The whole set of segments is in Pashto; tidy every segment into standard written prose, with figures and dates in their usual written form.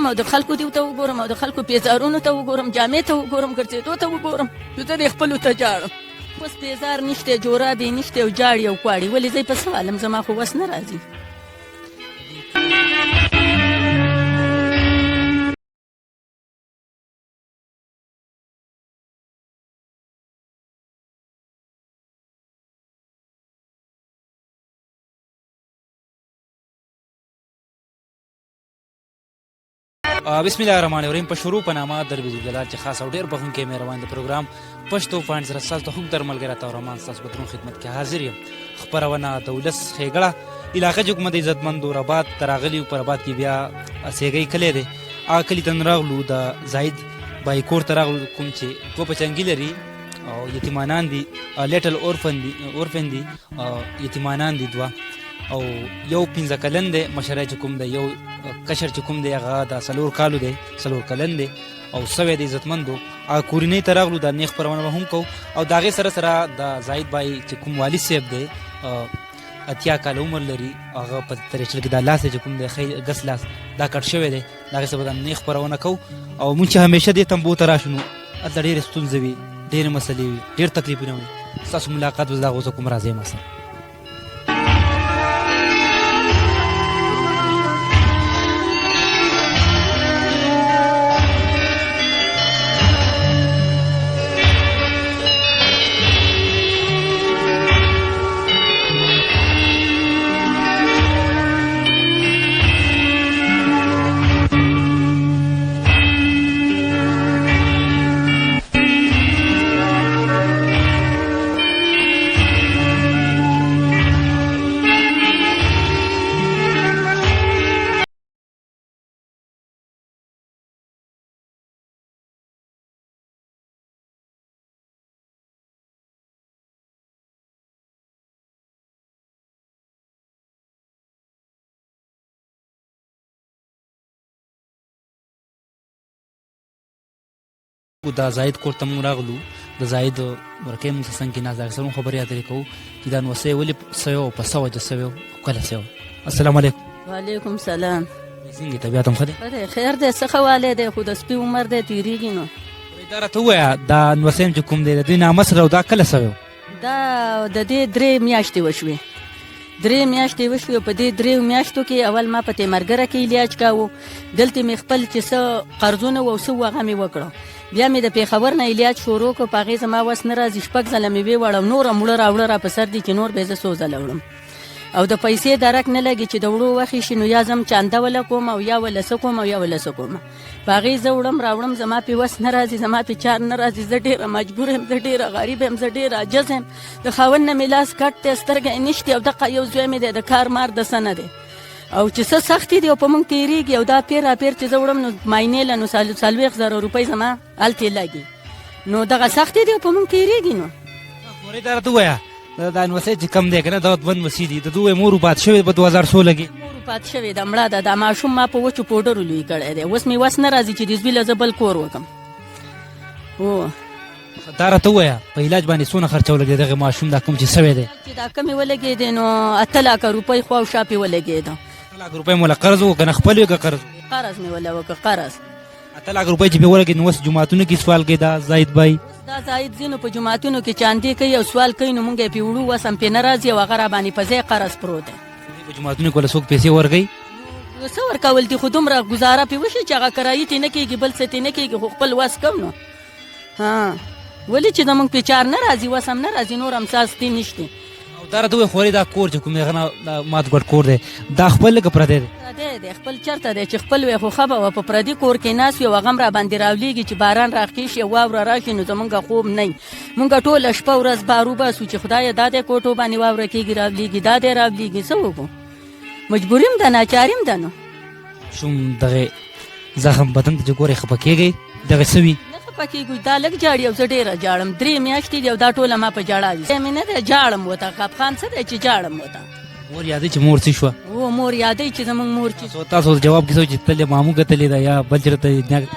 وګورم او د خلکو دیو ته وګورم او د خلکو پیزارونو ته وګورم، جامې ته وګورم، ګرځېدو ته وګورم، زه د خپلو ته جاړم. اوس پیزار نشته، جورابې نشته او جاړې او کواړې. ولې زه یې په څه عالم، زما خو وس نه راځي. بسم الله الرحمن الرحیم. په شروع په نامه درویز جلال چې خاص او ډېر بخښونکی مهربان د پروګرام پشتو پوینټ سره ستاسو ته خوږ درملګری عطاور رحمان ستاسو په درون خدمت کې حاضر یم. خپرونه د ولس خېګړه علاقه چې کومه د عزتمندو رباط ته راغلي یو. په رباط کې بیا اسیګی کلی دی، هغه کلي ته راغلو. د زاید بای کور ته راغلو، کوم چې دوه بچنګي لري او یتیمانان دي، لیټل اورفن دي، یتیمانان دي دوه، او یو 15 کلن دی مشره چې کوم دی، یو کشر چې کوم دی هغه د 4 کالو دی، 4 کلن دی او سوی د عزتمندو. هغه کورنۍ ته راغلو، د نیغ خپرونه به هم کوو او د هغې سره سره د زاید بای چې کوم والد صاحب دی 80 کاله عمر لري، هغه په تریچل کې د لاس چې کوم دی ګس لاس دا کټ شوی دی، د هغې سره به د نیغ خپرونه کوو. او مونږ چې همیشه دې تمبو ته راشو نو هلته ډېرې ستونزې وي، ډېرې مسلې وي، ډېر تکلیفونه وي. ستاسو ملاقات به زه هغو ته کوم راځئ ما سره. د زاید کور ته مونږ راغلو. د زاید ورکۍ مونږ څنګ کې ناست، اکثر خبرې اترې کوو چې دا نوسۍ ولې سوی او په څه وجه سوی او کله سوی. السلام علیکم. وعلیکم سلام. څنګه طبیعت هم ښه دی؟ خیر دی، څه ښه والی دی، خو د سپي عمر دی تېرېږي. نو دا راته ووایه دا نوسۍ چې کوم دی د دوی نامه سره او دا کله سوی و؟ دا د دې 3 میاشتې وشوې. 3 میاشتې وشوې او په دې 3 میاشتو کې اول ما په تیمرګره کې علاج کاوه. دلته مې خپل چې څه قرضونه و او څه و هغه مې وکړه. بیا مې د پېښور نه علاج شروع کړ، په هغې زما وس نه راځي. 6 ځله مې ووړم، نوره مړه راوړه را په سر دي چې نور به یې زه 100 ځله وړم. او د پیسې درک نه لګي چې د وړو وخې شي نو یا زم چانده وله کوم او یا وله څه کوم او یا وله څه کوم. په هغې زه وړم راوړم، زما پې وس نه راځي، زما پې چار نه راځي. زه ډېره مجبور یم، زه ډېره غریب یم، زه ډېره عاجز یم. د خاوند نه مې لاس کټ دی، سترګه یې نشتې او دقه یو زوی مې دی د کار مار د څه نه دی. او چې څه سختي دی او په مونږ تېرېږي او دا پیر راپیر چې زه وړم نو معاینې له نو 40,000 روپۍ زما هلتې لګي. نو دغه سختي دی او په مونږ تېرېږي. نو مورې دا راته ووایه دا نوسۍ چې کم دی که نه دا دوه نوسۍ دي، د دوی مور وفات شوې په 2016 کې. مور وفات شوې ده، مړه ده. دا ماشوم ما په وچو پوډرو لوی کړی دی. اوس مې وس نه راځي چې د زوی له زه بل کور وکړم. هو دا راته ووایه په علاج باندې څونه خرچه ولګېد دغه ماشوم دا کوم چې سوی دی؟ چې دا کمې ولګېدې نو 8 لکه روپۍ خوا او شا پې ولګېده. 8 لک روپۍ مو له قرض وکړه که نه خپل وي که قرض؟ قرض مې وله وکړه، قرض. 8 لک روپۍ چې پې ولګېد نو اوس جوماتونو کې سوال کوي دا زاید بای؟ دا زاید ځینو په جوماتونو کې چاندې کوي او سوال کوي نو مونږ یې پې وړو، وس هم پې نه راځي او هغه را باندې په ځای قرض پروت دی. په جوماتونو کې ولې څوک پیسې ورکوي؟ څه ورکول دي، خو دومره ګزاره پې وشي چې هغه کرایي تې نه کېږي، بل څه تې نه کېږي، خو خپل وس کوم. نو ولې چې زمونږ پې چار نه راځي، وس هم نه راځي، نور هم ساستې نشته. دا راته ووایه خورې دا کور چې کوم دی هغه نه مات ګډ کور دی، دا خپل که پردی دی؟ پردی دی. خپل چېرته دی چې خپل وی خو ښه به وه. په پردي کور کې ناست وي او هغه هم را باندې راولېږي چې باران راخېږي شي او واوره راشي نو زمونږ خوب نه وي. مونږ ټوله شپه ورځ بارو باسو چې خدایه دا دی کوټو باندې واوره کېږي راولېږي، دا دی راولېږي. څه وکړو، مجبوري هم ده، ناچاري هم ده. نو شوم دغه زخم بدن ته چې ګورې خفه کېږئ دغه څه وي؟ خفه کېږو، دا لږ جاړي او زه ډېره جاړم. 3 میاشتې دي او دا ټوله ما په ژړا وي. مې نه دی جاړم ورته، خفخان څه دی چې جاړم ورته. مور یادوي چې مور څه شوه؟ هو مور یادوي چې زمونږ مور چې تاسو جواب کې چې تلې مامو کتلې ده یا بل چېرته؟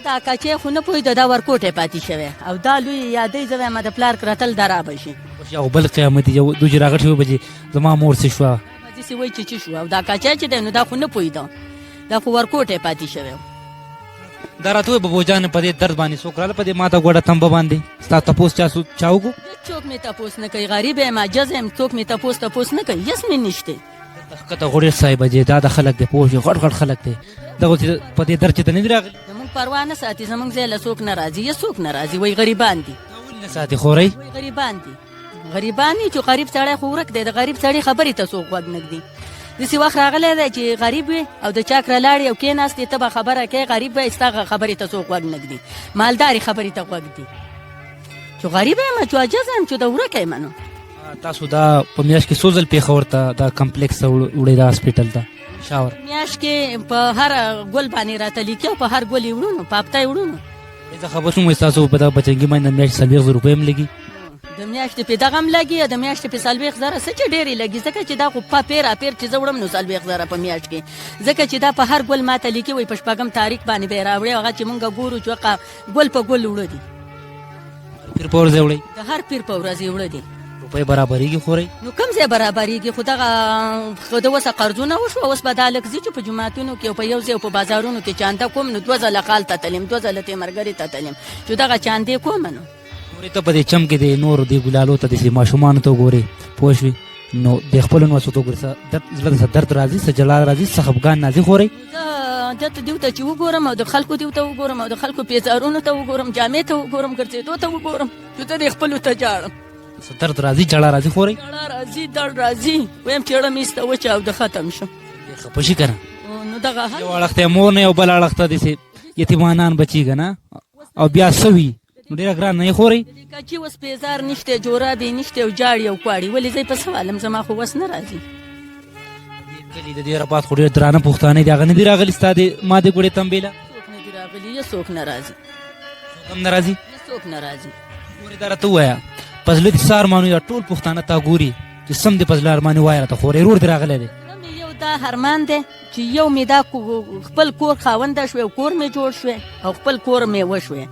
دا کچې خو نه پوهېده، دا ورکوټی پاتې شوی او دا لوی یادوي. زه وایم د پلار کرتل دا به شي او بل قیامتي دوی چې راغټ شوی به چې زما مور څه شوه، داسې وایي چې څه شوه. او دا کچه چې دی نو دا خو نه پوهېده، دا خو ورکوټی پاتې شوی. دا راته وایه بابوجان په دې درد باندې څوک راله په دې ماته ګوډه تمبه باندې ستا تپوس چا وکړو څوک مې تپوس نه کوي غریب یم عاجز یم څوک مې تپوس نه کوي هېڅ مې نشته ښکته غوړې صاحبه جې دا د خلک دی پوه شوې غټ غټ خلک دی دغه په دې درد چې ته نه دي راغلي زمونږ پروا نه ساتي زمونږ ځای له څوک نه راځي یا څوک نه راځي وایي غریبان دي ولې نه ساتي خورئ وایي غریبان دي چې غریب سړی خو ورک دی د غریب سړي خبرې ته څوک غوږ نه ږدي داسې وخت راغلی دی چې غریب وي او د چا کره لاړې او کېناستې ته به خبره کوې غریب وی ستا خبرې ته څوک غوږ نه ږدي مالدارې خبرې ته غوږ دي چې غریب یم چې عاجز یم چې د ورک یم نو تاسو دا په میاشت کې څو ځل پېښور ته دا کمپلیکس ته وړئ دا هاسپیټل ته شاور میاشت کې په هر ګل باندې راته لیکي او په هر ګل یې وړو نو په هفته یې وړو نو زه خبر شوم وایي ستاسو په دغه بچنګي باندې د میاشتې 40,000 روپۍ هم لګي د میاشتې په دغه هم لګي د میاشتې په 40,000 څه چې ډېرې لګي ځکه چې دا خو پیر چې زه وړم نو 40,000 په میاشت کې ځکه چې دا په هر ګل ماته لیکي وایي په شپږم تاریخ باندې به یې راوړې هغه چې مونږ ګورو چې ګل په ګل وړه دي پیر په ورځ یې وړئ د هر پیر په ورځ یې وړه دي روپۍ برابرېږي خورئ نو کوم ځای برابرېږي خو دغه د اوسه قرضونه وشوه اوس به دا لږ ځي چې په جوماتونو کې او په یو ځای او په بازارونو کې چانده کوم نو 2 ځله کال ته تلم 2 ځله تیمرګرې ته تلم چې دغه چاندې کوم نو ګورې ته په دې چم کې د نورو دې ګلالو ته داسې ماشومانو ته وګورې پوه شوې نو د خپلو نوڅو ته وګورې زړه ته څه درد راځي څه جلا راځي څه خفګان راځي خورئ زه دته دیو ته چې وګورم او د خلکو دیو ته وګورم او د خلکو پیزارونو ته وګورم جامې ته وګورم ګرځېدو ته وګورم چې زه د خپلو ته جاړم څه درد راځي جړه راځي خورئ جړه راځي درد راځي ویم چېړه مې ایسته وچه او د ختم شم خفه شي که نه نو دغه یو اړخ ته مور نه یو بل اړخ ته داسې یتیمانان بچي که نه او بیا څه وي نو ډېره ګران نه یې خورئ کچي اوس پیزار نشته جورابې نشته او جاړې او کواړي ولې زه یې په څه والم زما خو وس نه راځي کلي د دې رباط خو ډېر درانه پښتانه دي هغه نه دي راغلي ستا د مادې ګوړې تمبېله څوک نه دي راغلي یا څوک نه راځي څوک هم نه راځي یا څوک نه راځي ګورې دا راته ووایه په زړه دې څه ارمانو دا ټول پښتانه تا ګوري چې سم دې په زړه ارمان وایه راته خورې ورور دې راغلی دی یو دا ارمان دی چې یو مې دا خپل کور خاونده شوې او کور مې جوړ شوې او خپل کور مې وشوې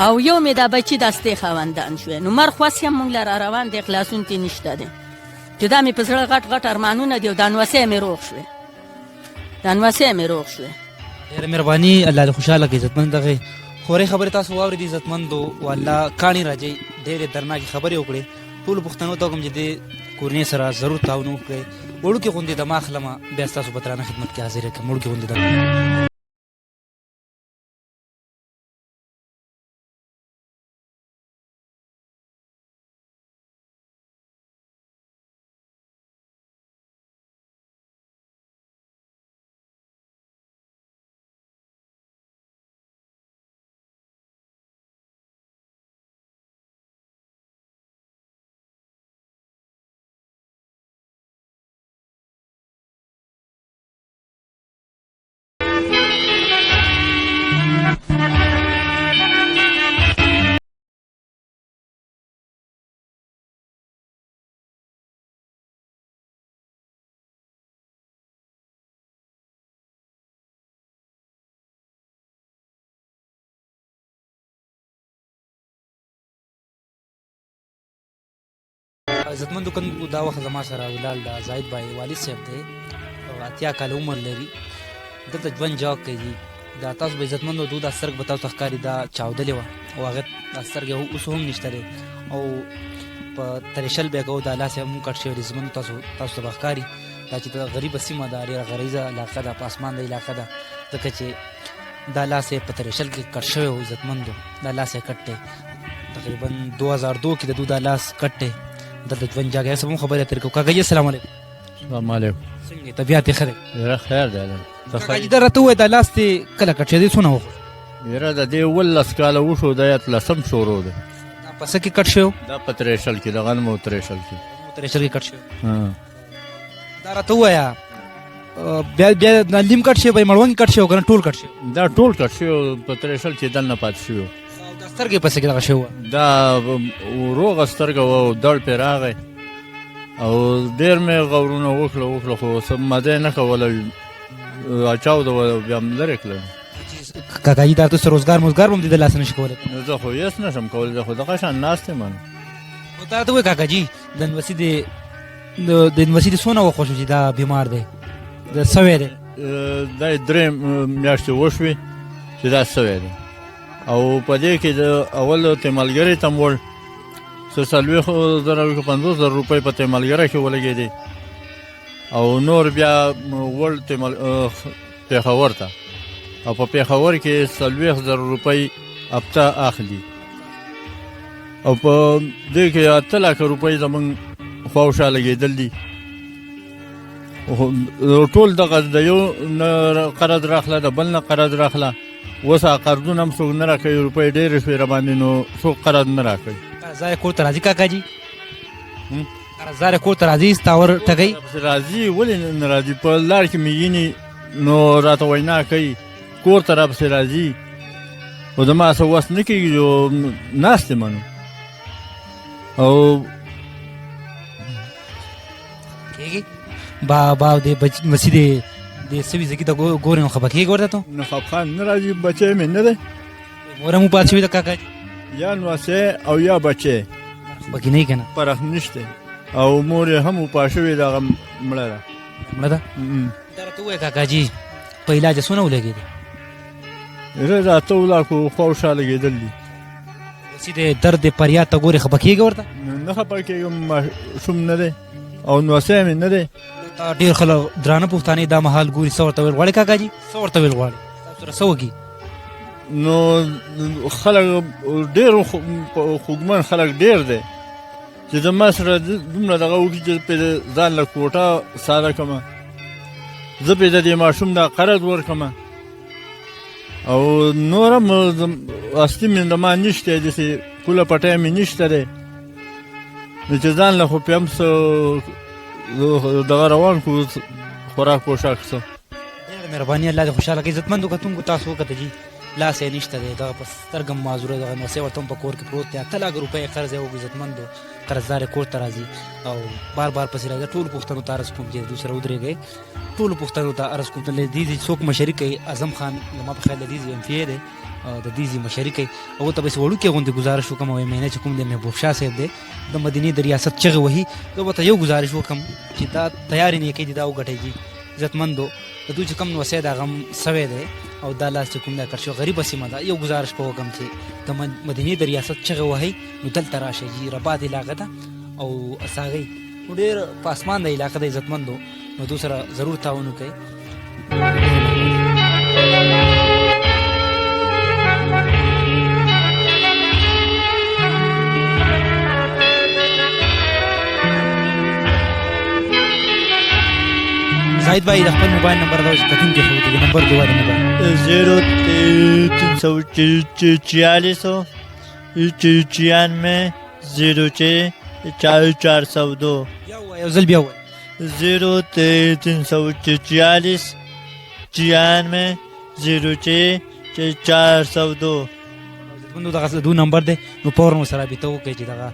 او یو مې دا بچي دستې خاوندان شوې نو مر خوښ یم مونږ له را روان دی خلاصون تې نشته دی چې دا مې په زړه غټ غټ ارمانونه دي او دا نوسۍ مې روغ شوې ډېره مهرباني الله دې خوشحاله کړي عزتمند دغې خورې خبرې تاسو واورېدې عزتمندو والله کاڼي راځئ ډېرې درناکې خبرې وکړې ټولو پښتنو ته وکړم چې دې کورنۍ سره ضرور تعاون وکړئ وړوکې غوندې دمه اخلمه بیا ستاسو په درانه خدمت کې حاضر کړم وړوکې غوندې دمه عزتمندو کوم دا وخت زما سره ولاړ دا زاهد بھائی والد صاحب دی او 80 کاله عمر لري دلته ژوند جواب کوي دا تاسو به عزتمندو دو دا سترګ به تاسو ته ښکاري دا چاودلې وه او هغه دا سترګې اوس هم نشته دی او په تریشل بیا کوو دا لاس یې هم کټ شوی دی عزتمندو تاسو ته به ښکاري دا چې د غریبه سیمه ده ډېره غریزه علاقه ده په اسمان د علاقه ده ځکه چې دا لاس یې په تریشل کې کټ شوی و عزتمندو دا لاس یې کټ دی تقریبا 2002 کې د دو دا لاس کټ دی دلته ژوند جاګه سم خبره تر کو کاکا جی السلام علیکم السلام علیکم څنګه طبيعت یې خره یره خیر دی کاکا جی درته وای دا لاس ته کله کټ دی څونه وخت یره د دې ولس کاله وشو د لسم شروع ده دا پس کې کټ شو دا پتریشل کې د غنمو تریشل کې کې کټ شو دا راته وایا بیا لیم کټ شو به مړون کټ شو کنه ټول کټ شو دا ټول کټ شو پتریشل چې دنه پات شو سترګې پسې کې دغه شو دا روغ سترګه و دړ په راغی او ډېر مې غورونه وکړه خو سم مده نه کوله اچاو دا بیا هم لرې کړل کاکا جي تاسو روزګار هم د لاس نشي کولی نو زه خو هېڅ نشم کولی زه خو دغه شان ناست یم نو تا ته وایي کاکا جي د یونیورسټي څونه وخت شو چې دا بیمار دی د سوی دی دا 3 میاشتې وشوې چې دا سوی دی او په دې کې د اول تیمالګرې تم وړ 40,000 روپۍ په تیمالګره کې ولګېدې او نور بیا وړ پېښور ته او په پېښور کې 40,000 روپۍ هفته اخلي او په دې کې 8 لک روپۍ زمونږ خواوشا لګېدل دي ټول دغه د یو نه قرض راخله د بل نه قرض راخله اوس قرضونه هم څوک نه راکوي روپۍ ډېرې شوې راباندې نو څوک قرض نه راکوي قرضدار کور ته راځي کاکا جي قرضدار کور ته راځي ستا ور ټګئ راځي ولې نه راځي په لار کې مې ویني نو راته وینا کوي کور ته راپسې راځي خو زما څه وس نه کېږي جو ناست یم نو او کېږي با د مسجد د سوي زګي ته ګورې نو خفه کېږي ورته ته نو خفخان نه راځي بچی مې نه دی مور هم وفات شوې ده کاکا جي یا نوسی او یا بچی پکې نه یې که نه فرق نشته او مور یې هم وفات شوې ده هغه مړه ده مړه ده دا راته ووایه کاکا جي په علاج یې څونه ولګېدې دا 8 لاکو خواوشا لګېدل دي چې د درد فریاد ته ګورې خفه کېږي ورته نه خفه کېږم ماشوم نه دی او نوسی مې نه دی ډېر خلک درانه پښتانې دا مهال ګوري څه ورته ویل غواړې کاکا جي څه ورته ویل غواړې تاسو سره څه وکړي نو خلک ډېر خوږمن خلک ډېر دی چې زما سره دومره دغه وکړي چې پرې ځان له کوټه ساده کړمه زه پرې د دې ماشوم دا قرض ورکړمه او نور هم اصلي مې د ما نشته داسې پوله پټی مې نشته دی نو چې ځان له خو پې هم څه دغه روان کړو خوراک پوشاک څه ډېره مهرباني الله دې خوشحاله کړي عزتمندو کتونکو تاسو وکته جي لاس یې نشته دی دغه په سترګه هم معذوره دغه نوسی ورته هم په کور کې پروت دی 8 لک روپۍ قرض یې وکړو عزتمندو قرضدار یې کور ته راځي او بار بار پسې راځي ټولو پوښتنو ته عرض کوم چې دوی سره ودرېږئ ټولو پوښتنو ته عرض کوم دې څوک مشري کوي اعظم خان زما په خیال د دې ایم پی ای دی د دې مشري کوي هغو ته به یې وړوکې غوندې ګزارش وکړم او مینه چې کوم دی محبوب شاه صاحب دی د مدینې د ریاست چغې وهي زه به ته یو ګزارش وکړم چې دا تیارې نیکۍ دي دا وګټئ جي عزتمندو د دوی چې کوم نوسی د هغه هم سوی دی او دا لاس چې کوم دی کړ شو غریبه سیمه ده یو ګزارش به وکړم چې د مدینې د ریاست چغې وهئ نو دلته راشئ جي ربات علاقه ده او اساګۍ نو ډېر په اسمان د علاقه د عزتمندو نو دوی سره ضرور تعاون وکړئ زاهد بھائی د خپل موبایل نمبر دا چې کتونکي خو د نمبر دی وایي موبایل 03044 یو ځل بیا وایي 03044 402 دغه دو نمبر دی نو فورا سره رابطه وکړئ چې دغه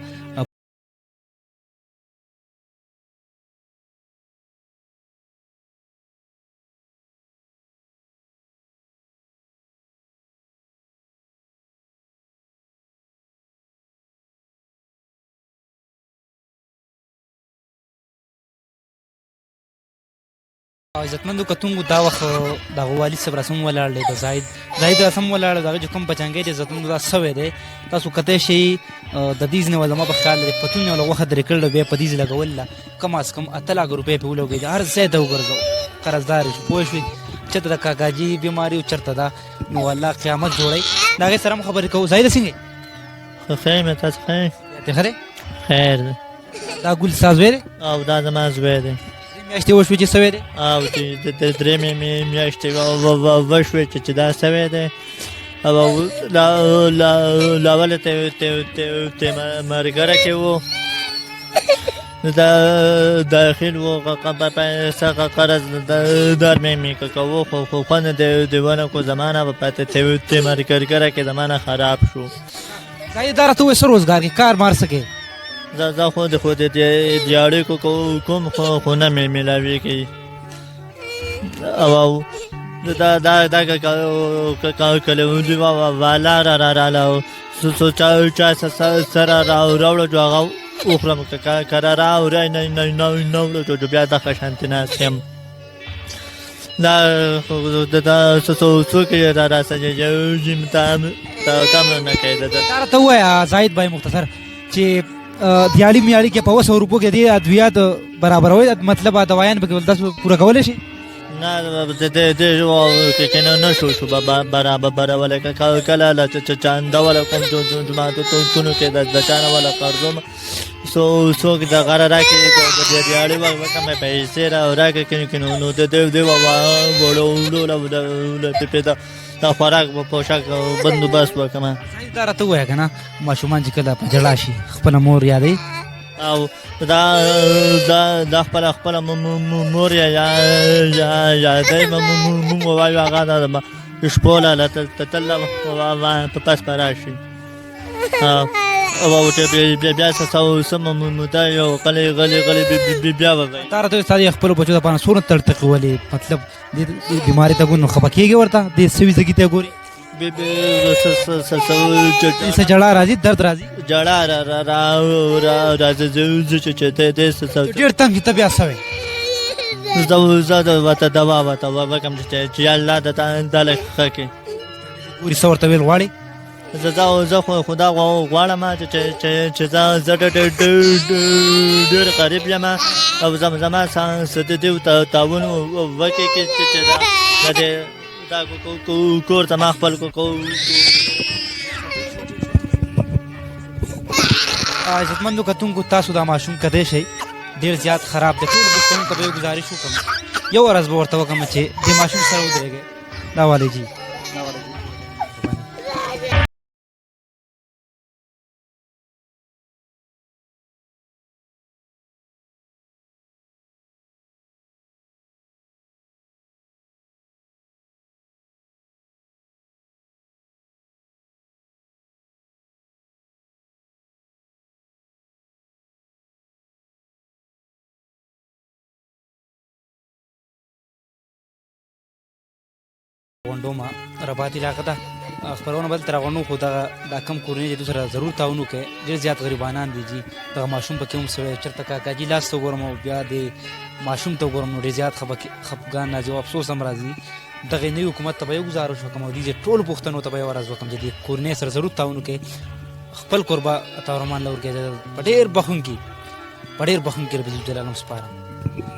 عزتمندو کتونکو دا وخت دغه والد صاحب رسم ولاړ دی د زاهد رسم ولاړ دغه چې کوم بچنګی دی عزتمندو دا سوی دی تاسو کتی شئ د دیز نه زما په خیال دی پتون یې وخت درې کړی بیا په دیز لګول له کم از کم 8 لک روپۍ پې ولګېدې هر ځای ته وګرځو قرضدار شو پوه شوې چېرته د کاکاجي بیماري چېرته ده نو الله قیامت جوړوي د هغې سره هم خبرې کوو زاهده څنګه ښه یم تاسو ښه یې ته ښه دی خیر دی دا ګل ستا زوی دی او دا زما زوی دی میاشتې وشوې چې سوی دی او د درېیمې میاشتې وشوې چې دا سوی دی او لاوله ته مرګره کې و دا داخل و قرض دار می کوو خو خوند دیوانه کو زمانه و پته ته مرګره کې زمانه خراب شو زاهد دا راته وایي څه روزګار کې کار مار څه کوي زه خود دیاړې کوم خو نه مې ملاوي او دا کله دی والا را چا سره راوړو جو هغه اخرم کرا راو نه بیا د خشانت ناس یم دا څوک یې را سجې تام نه کوي دا راته ووایه زاهد بھائی مختصر چې دیالي میالي کې په 100 روپو کې دې ادویات برابروي مطلب دوايان به ولداس پوره کولی شي نه د کنه نشو شو برابر ولا کله لا چاند ولا کوم ما ته تونو کې د چانه ولا قرضوم سو د غره راکې د دیالي وکم پیسې را راکې کنه نو د دی وړو پیدا دا خوراک په پوشاک بندوبست وکما دا راته وایه کنه ماشومان چې کله په جړا شي خپل مور یادې او دا خپل مور یادې مو وایو هغه د شپوله تل په پاس پراشي او ته بیا سم مدا یو غلي بیا وځي دا راته ستاسو خپل بچو د پانه سورت تړتقولي مطلب د بیماری ته ګونو خپکیږي ورته د سوي زګی ته ګوري څه جړه راځي درد راځي جړه راځي چې ډېر تنګ ته بیا سوي زه وته دوا وکم چې الله د تعالی خکې ګوري څورته ویل غواړي زه خدا غواړم چې زه ډېر قریب یم او زما ست دې تعاون وکړي چې دا کور ته ما خپل کو عزتمندو کتونکو تاسو دا ماشوم کدی شي ډېر زیات خراب دی ټول بوختونو ته به گزارش وکړم یو ورځ به ورته وکړم چې د ماشوم سره ودرېږئ دا والی جی غونډوما ربات علاقه ده خپرونه بل تر غونو خو دا کم کورنۍ د سره ضرور تاونو کې ډېر زیات غریبانان دي جی دا ماشوم پکې هم سره چرته کاکاجي لاس ته ګورم او بیا د ماشوم ته ګورم نو ډېر زیات خفګان راځي او افسوس هم راځي دغه نوی حکومت ته به یو گزارش وکم او دې ټول پښتنو ته به ورځ وکم چې د کورنۍ سره ضرور تاونو کې خپل قربا عطا رحمان لور کې ډېر بخون کې رب جلال سپارم